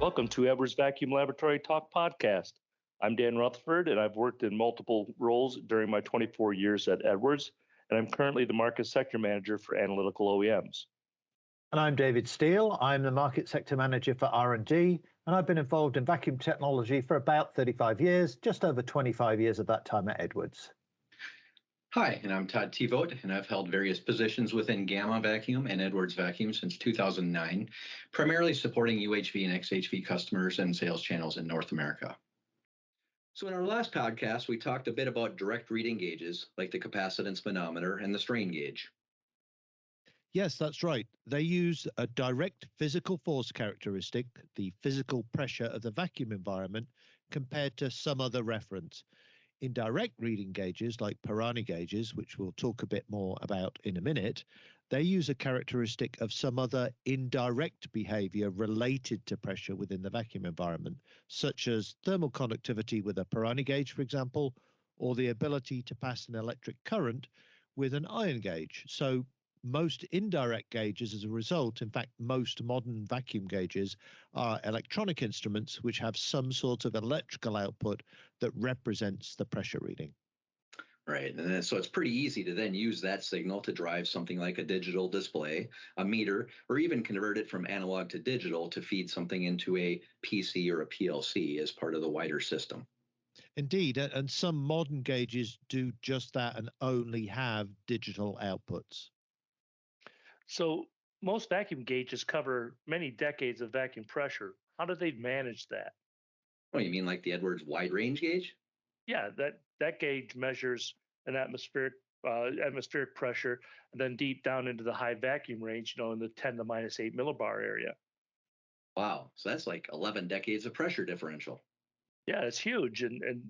Welcome to Edwards Vacuum Laboratory Talk Podcast. I'm Dan Rutherford, and I've worked in multiple roles during my 24 years at Edwards, and I'm currently the Market Sector Manager for Analytical OEMs. And I'm David Steele. I'm the Market Sector Manager for R&D, and I've been involved in vacuum technology for about 35 years, just over 25 years of that time at Edwards. Hi, and I'm Todd and I've held various positions within Gamma Vacuum and Edwards Vacuum since 2009, primarily supporting UHV and XHV customers and sales channels in North America. So in our last podcast, we talked a bit about direct reading gauges like the capacitance manometer and the strain gauge. Yes, that's right. They use a direct physical force characteristic, the physical pressure of the vacuum environment, compared to some other reference. Indirect reading gauges like Pirani gauges, which we'll talk a bit more about in a minute, they use a characteristic of some other indirect behavior related to pressure within the vacuum environment, such as thermal conductivity with a Pirani gauge, for example, or the ability to pass an electric current with an ion gauge. So most indirect gauges, as a result, in fact, most modern vacuum gauges are electronic instruments which have some sort of electrical output that represents the pressure reading. Right, and then, so it's pretty easy to then use that signal to drive something like a digital display, a meter, or even convert it from analog to digital to feed something into a PC or a PLC as part of the wider system. Indeed, and some modern gauges do just that and only have digital outputs. So, most vacuum gauges cover many decades of vacuum pressure. How do they manage that? Oh, you mean like the Edwards wide range gauge? Yeah, that gauge measures an atmospheric pressure, and then deep down into the high vacuum range, in the 10 to minus 8 millibar area. Wow, so that's like 11 decades of pressure differential. Yeah, it's huge. And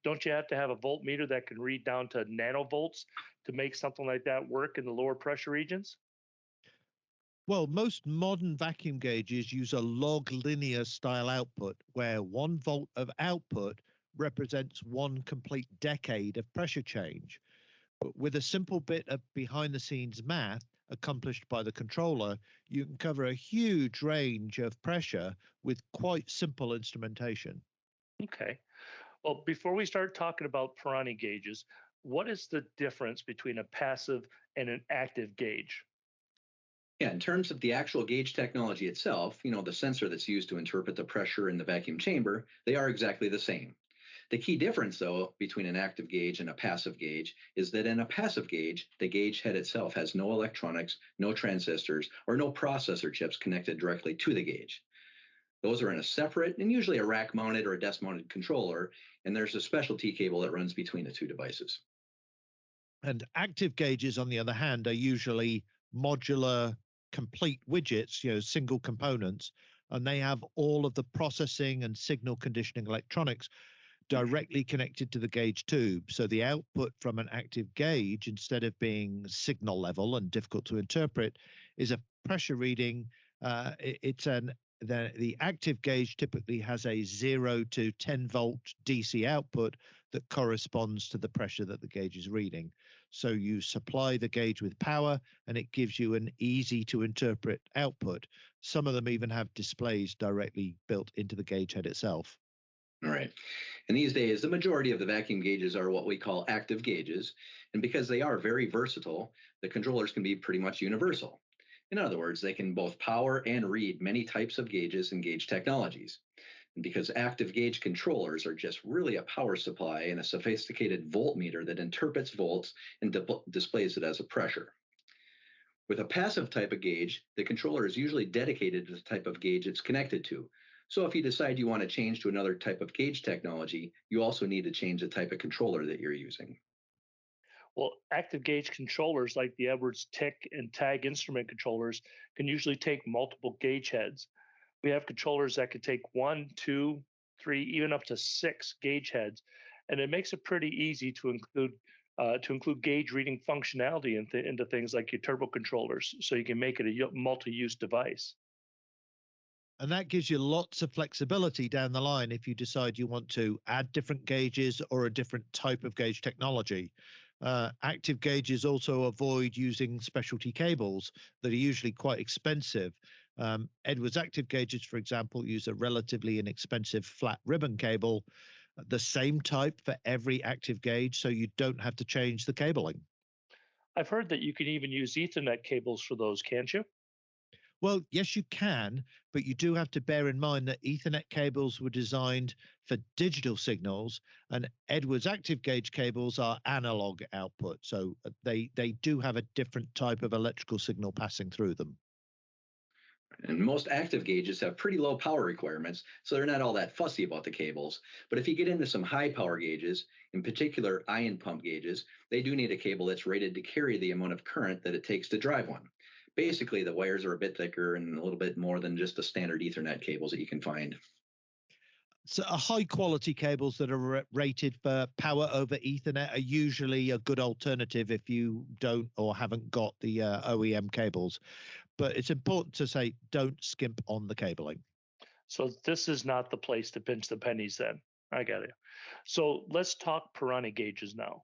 don't you have to have a voltmeter that can read down to nanovolts to make something like that work in the lower pressure regions? Well, most modern vacuum gauges use a log linear style output where 1 volt of output represents one complete decade of pressure change. With a simple bit of behind the scenes math accomplished by the controller, you can cover a huge range of pressure with quite simple instrumentation. Okay. Well, before we start talking about Pirani gauges, what is the difference between a passive and an active gauge? Yeah, in terms of the actual gauge technology itself, the sensor that's used to interpret the pressure in the vacuum chamber, they are exactly the same. The key difference, though, between an active gauge and a passive gauge is that in a passive gauge, the gauge head itself has no electronics, no transistors, or no processor chips connected directly to the gauge. Those are in a separate and usually a rack mounted or a desk mounted controller, and there's a specialty cable that runs between the two devices. And active gauges, on the other hand, are usually modular, complete widgets, single components, and they have all of the processing and signal conditioning electronics directly connected to the gauge tube. So the output from an active gauge, instead of being signal level and difficult to interpret, is a pressure reading. It's an the active gauge typically has a 0 to 10 volt DC output that corresponds to the pressure that the gauge is reading. So you supply the gauge with power and it gives you an easy to interpret output. Some of them even have displays directly built into the gauge head itself. All right. And these days, the majority of the vacuum gauges are what we call active gauges. And because they are very versatile, the controllers can be pretty much universal. In other words, they can both power and read many types of gauges and gauge technologies. And because active gauge controllers are just really a power supply and a sophisticated voltmeter that interprets volts and displays it as a pressure. With a passive type of gauge, the controller is usually dedicated to the type of gauge it's connected to. So if you decide you want to change to another type of gauge technology, you also need to change the type of controller that you're using. Well, active gauge controllers like the Edwards TIC and TAG instrument controllers can usually take multiple gauge heads. We have controllers that can take one, two, three, even up to six gauge heads, and it makes it pretty easy to include gauge reading functionality into things like your turbo controllers, so you can make it a multi-use device. And that gives you lots of flexibility down the line if you decide you want to add different gauges or a different type of gauge technology. Active gauges also avoid using specialty cables that are usually quite expensive. Edwards active gauges, for example, use a relatively inexpensive flat ribbon cable, the same type for every active gauge, so you don't have to change the cabling. I've heard that you can even use Ethernet cables for those, can't you? Well, yes, you can, but you do have to bear in mind that Ethernet cables were designed for digital signals, and Edwards active gauge cables are analog output. So they do have a different type of electrical signal passing through them. And most active gauges have pretty low power requirements, so they're not all that fussy about the cables. But if you get into some high power gauges, in particular ion pump gauges, they do need a cable that's rated to carry the amount of current that it takes to drive one. Basically, the wires are a bit thicker and a little bit more than just the standard Ethernet cables that you can find. So high quality cables that are rated for power over Ethernet are usually a good alternative if you don't or haven't got the OEM cables. But it's important to say don't skimp on the cabling. So this is not the place to pinch the pennies then. I got it. So let's talk Pirani gauges now.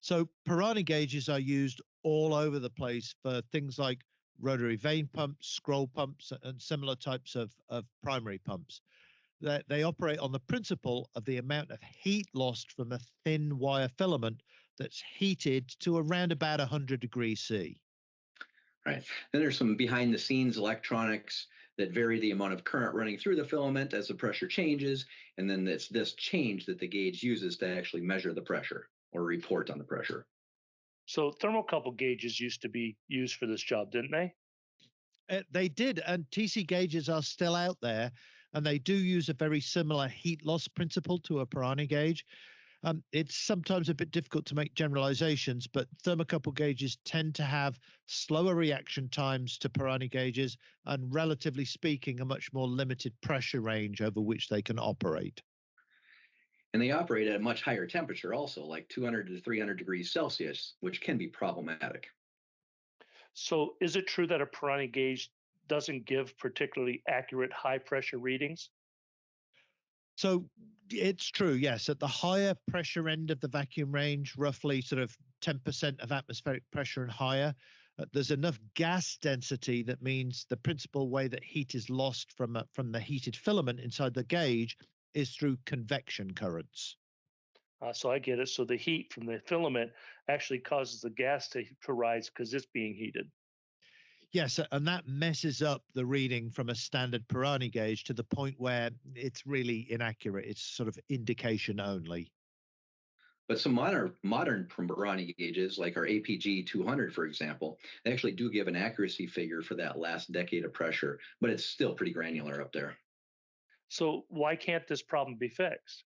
So Pirani gauges are used all over the place for things like rotary vane pumps, scroll pumps, and similar types of primary pumps. They operate on the principle of the amount of heat lost from a thin wire filament that's heated to around about 100 degrees C. Right. Then there's some behind the scenes electronics that vary the amount of current running through the filament as the pressure changes. And then it's this change that the gauge uses to actually measure the pressure or report on the pressure. So thermocouple gauges used to be used for this job, didn't they? They did, and TC gauges are still out there, and they do use a very similar heat loss principle to a Pirani gauge. It's sometimes a bit difficult to make generalizations, but thermocouple gauges tend to have slower reaction times to Pirani gauges and, relatively speaking, a much more limited pressure range over which they can operate. And they operate at a much higher temperature also, like 200 to 300 degrees Celsius, which can be problematic. So is it true that a Pirani gauge doesn't give particularly accurate high pressure readings? So it's true, yes. At the higher pressure end of the vacuum range, roughly sort of 10% of atmospheric pressure and higher, there's enough gas density that means the principal way that heat is lost from the heated filament inside the gauge is through convection currents. So I get it. So the heat from the filament actually causes the gas to rise because it's being heated. Yes, and that messes up the reading from a standard Pirani gauge to the point where it's really inaccurate. It's sort of indication only. But some modern Pirani gauges, like our APG 200, for example, they actually do give an accuracy figure for that last decade of pressure, but it's still pretty granular up there. So why can't this problem be fixed?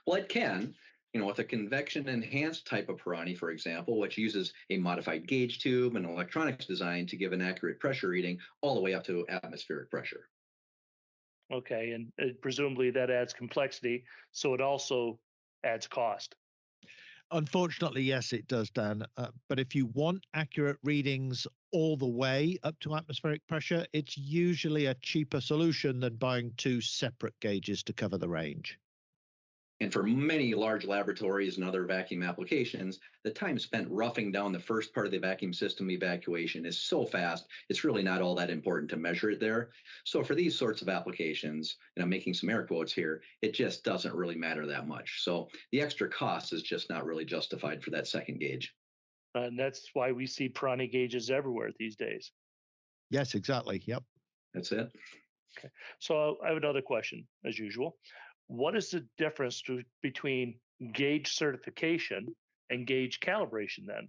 Well, it can, with a convection enhanced type of Pirani, for example, which uses a modified gauge tube and electronics design to give an accurate pressure reading all the way up to atmospheric pressure. Okay, and presumably that adds complexity, so it also adds cost. Unfortunately, yes, it does, Dan. But if you want accurate readings all the way up to atmospheric pressure, it's usually a cheaper solution than buying two separate gauges to cover the range. And for many large laboratories and other vacuum applications, the time spent roughing down the first part of the vacuum system evacuation is so fast, it's really not all that important to measure it there. So for these sorts of applications, and I'm making some air quotes here, it just doesn't really matter that much. So the extra cost is just not really justified for that second gauge. And that's why we see Pirani gauges everywhere these days. Yes, exactly. Yep. That's it. Okay. So I have another question, as usual. What is the difference between gauge certification and gauge calibration then?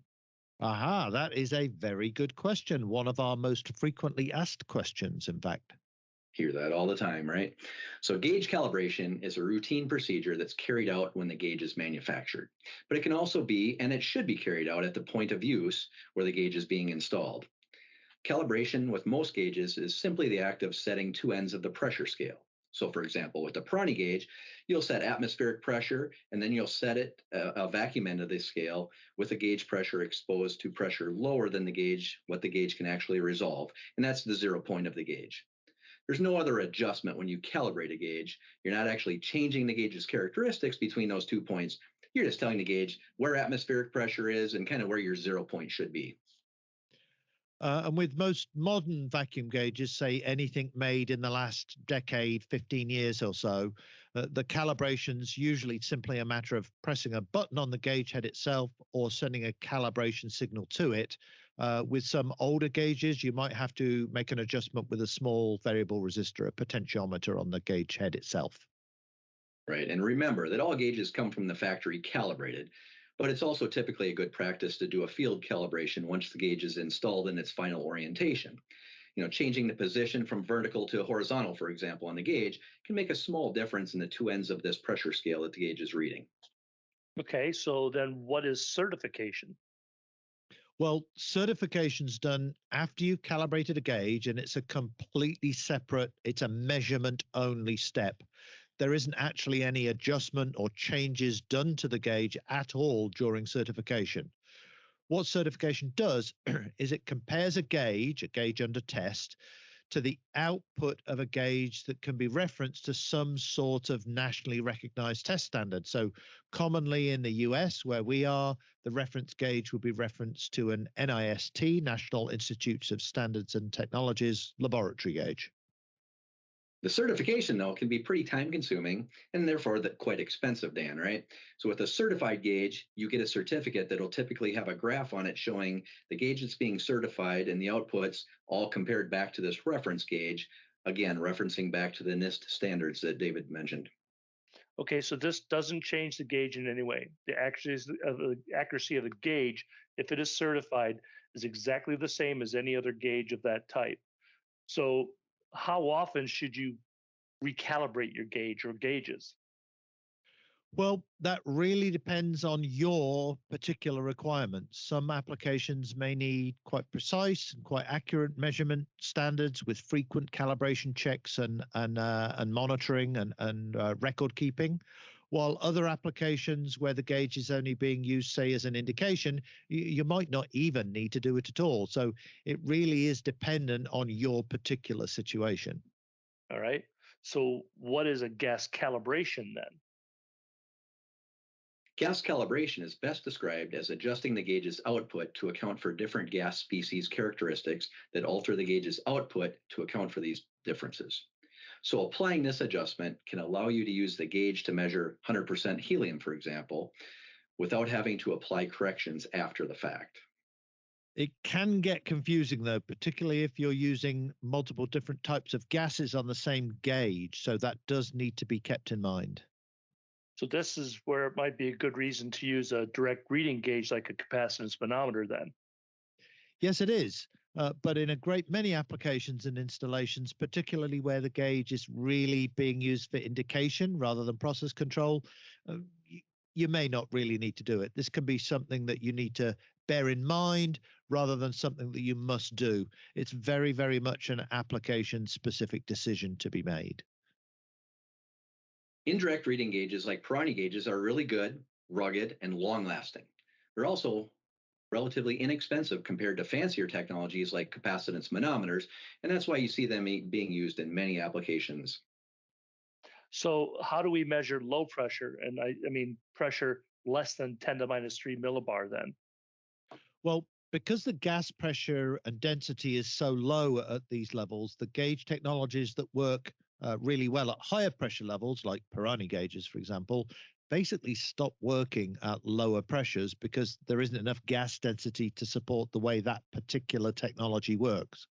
Aha, that is a very good question. One of our most frequently asked questions, in fact. Hear that all the time, right? So gauge calibration is a routine procedure that's carried out when the gauge is manufactured. But it can also be, and it should be carried out at the point of use where the gauge is being installed. Calibration with most gauges is simply the act of setting two ends of the pressure scale. So for example, with the Pirani gauge, you'll set atmospheric pressure, and then you'll set it a vacuum end of the scale with the gauge pressure exposed to pressure lower than the gauge, what the gauge can actually resolve. And that's the 0 point of the gauge. There's no other adjustment when you calibrate a gauge. You're not actually changing the gauge's characteristics between those 2 points. You're just telling the gauge where atmospheric pressure is and kind of where your 0 point should be. And with most modern vacuum gauges, say anything made in the last decade, 15 years or so, the calibration's usually simply a matter of pressing a button on the gauge head itself or sending a calibration signal to it. With some older gauges, you might have to make an adjustment with a small variable resistor, a potentiometer on the gauge head itself. Right. And remember that all gauges come from the factory calibrated, but it's also typically a good practice to do a field calibration once the gauge is installed in its final orientation. Changing the position from vertical to horizontal, for example, on the gauge can make a small difference in the two ends of this pressure scale that the gauge is reading. Okay, so then what is certification? Well, certification's done after you've calibrated a gauge, and it's a completely separate, it's a measurement only step. There isn't actually any adjustment or changes done to the gauge at all during certification. What certification does is it compares a gauge under test, to the output of a gauge that can be referenced to some sort of nationally recognized test standard. So, commonly in the US, where we are, the reference gauge would be referenced to an NIST, National Institutes of Standards and Technologies laboratory gauge. The certification, though, can be pretty time consuming and therefore quite expensive, Dan, right? So, with a certified gauge, you get a certificate that'll typically have a graph on it showing the gauge that's being certified and the outputs all compared back to this reference gauge, again, referencing back to the NIST standards that David mentioned. Okay, so this doesn't change the gauge in any way. The accuracy of the gauge, if it is certified, is exactly the same as any other gauge of that type. So, how often should you recalibrate your gauge or gauges? Well, that really depends on your particular requirements. Some applications may need quite precise and quite accurate measurement standards with frequent calibration checks and monitoring and record keeping. While other applications where the gauge is only being used, say, as an indication, you might not even need to do it at all. So it really is dependent on your particular situation. All right. So, what is a gas calibration then? Gas calibration is best described as adjusting the gauge's output to account for different gas species characteristics that alter the gauge's output to account for these differences. So applying this adjustment can allow you to use the gauge to measure 100% helium, for example, without having to apply corrections after the fact. It can get confusing though, particularly if you're using multiple different types of gases on the same gauge. So that does need to be kept in mind. So, this is where it might be a good reason to use a direct reading gauge like a capacitance manometer then. Yes, it is. But in a great many applications and installations, particularly where the gauge is really being used for indication rather than process control, uh, y- you may not really need to do it. This can be something that you need to bear in mind rather than something that you must do. It's very, very much an application specific decision to be made. Indirect reading gauges like Pirani gauges are really good, rugged, and long lasting. They're also relatively inexpensive compared to fancier technologies like capacitance manometers, and that's why you see them being used in many applications. So, how do we measure low pressure? And I mean, pressure less than 10 to minus 3 millibar then? Well, because the gas pressure and density is so low at these levels, the gauge technologies that work really well at higher pressure levels, like Pirani gauges, for example, basically stop working at lower pressures because there isn't enough gas density to support the way that particular technology works.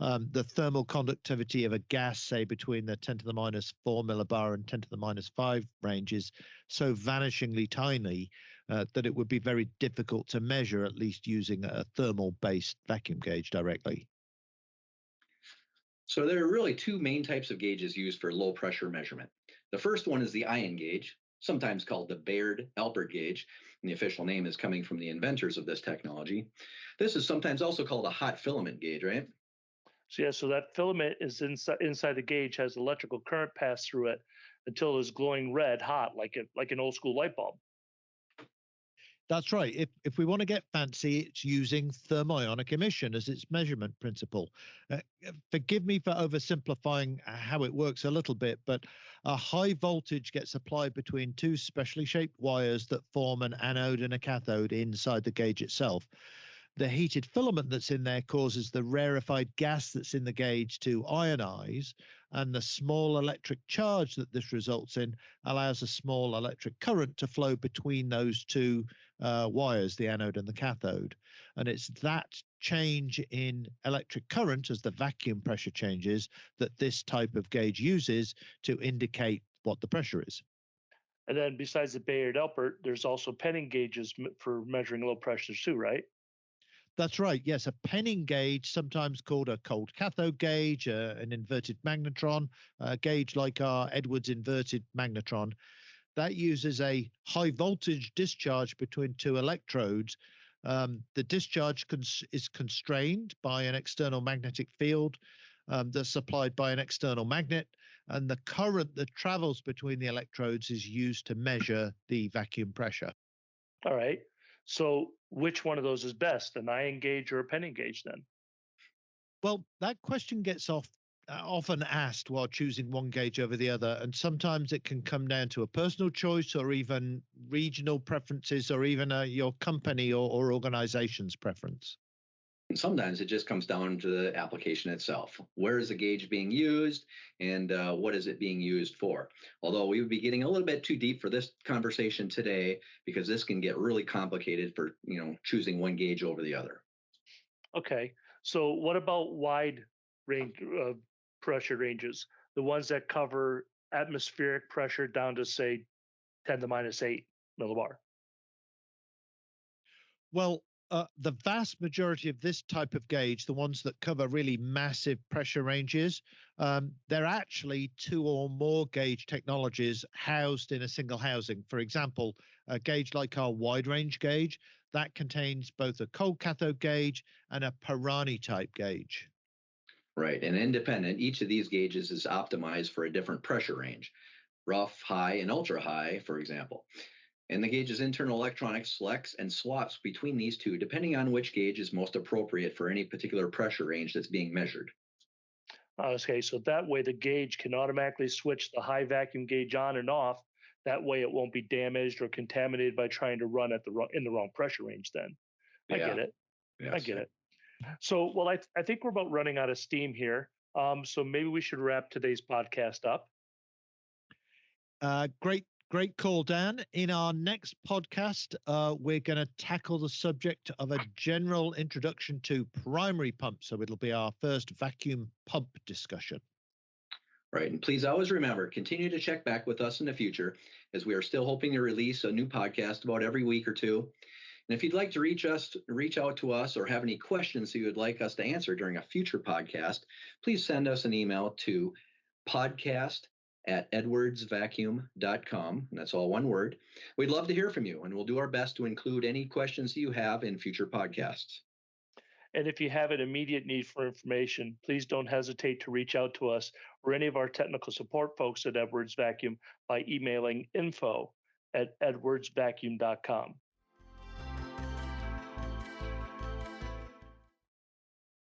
The thermal conductivity of a gas, say between the 10 to the minus 4 millibar and 10 to the minus 5 range, is so vanishingly tiny that it would be very difficult to measure, at least using a thermal based vacuum gauge directly. So there are really two main types of gauges used for low pressure measurement. The first one is the ion gauge, sometimes called the Baird Alpert gauge, and the official name is coming from the inventors of this technology. This is sometimes also called a hot filament gauge, right? So, yeah, so that filament is inside the gauge, has electrical current pass through it until it's glowing red hot, like an old school light bulb. That's right. If we want to get fancy, it's using thermionic emission as its measurement principle. Forgive me for oversimplifying how it works a little bit, but a high voltage gets applied between two specially shaped wires that form an anode and a cathode inside the gauge itself. The heated filament that's in there causes the rarefied gas that's in the gauge to ionize, and the small electric charge that this results in allows a small electric current to flow between those two wires, the anode and the cathode. And it's that change in electric current as the vacuum pressure changes that this type of gauge uses to indicate what the pressure is. And then besides the Bayard Elbert, there's also penning gauges for measuring low pressures too, right? That's right. Yes, a penning gauge, sometimes called a cold cathode gauge, an inverted magnetron, a gauge like our Edwards inverted magnetron, that uses a high voltage discharge between two electrodes. The discharge is constrained by an external magnetic field that's supplied by an external magnet, and the current that travels between the electrodes is used to measure the vacuum pressure. All right. So which one of those is best, an ion gauge or a penning gauge then? Well, that question gets often asked while choosing one gauge over the other, and sometimes it can come down to a personal choice or even regional preferences or even your company or organization's preference. And sometimes it just comes down to the application itself. Where is the gauge being used, and what is it being used for? Although we would be getting a little bit too deep for this conversation today, because this can get really complicated for choosing one gauge over the other. Okay. So what about wide range pressure ranges, the ones that cover atmospheric pressure down to say 10 to minus 8 millibar? Well, the vast majority of this type of gauge, the ones that cover really massive pressure ranges, they're actually two or more gauge technologies housed in a single housing. For example, a gauge like our wide range gauge, that contains both a cold cathode gauge and a Pirani type gauge. Right. And independent, each of these gauges is optimized for a different pressure range, rough, high, and ultra high, for example. And the gauge's internal electronics selects and swaps between these two depending on which gauge is most appropriate for any particular pressure range that's being measured. Okay, so that way the gauge can automatically switch the high vacuum gauge on and off. That way it won't be damaged or contaminated by trying to run in the wrong pressure range then. I get Yeah. it. I Yes. get it. So, well, I think we're about running out of steam here. So maybe we should wrap today's podcast up. Great call, Dan. In our next podcast, we're going to tackle the subject of a general introduction to primary pumps. So it'll be our first vacuum pump discussion. Right. And please always remember, continue to check back with us in the future, as we are still hoping to release a new podcast about every week or two. And if you'd like to reach out to us, or have any questions that you would like us to answer during a future podcast, please send us an email to podcast@edwardsvacuum.com. And that's all one word. We'd love to hear from you, and we'll do our best to include any questions that you have in future podcasts. And if you have an immediate need for information, please don't hesitate to reach out to us or any of our technical support folks at Edwards Vacuum by emailing info@edwardsvacuum.com.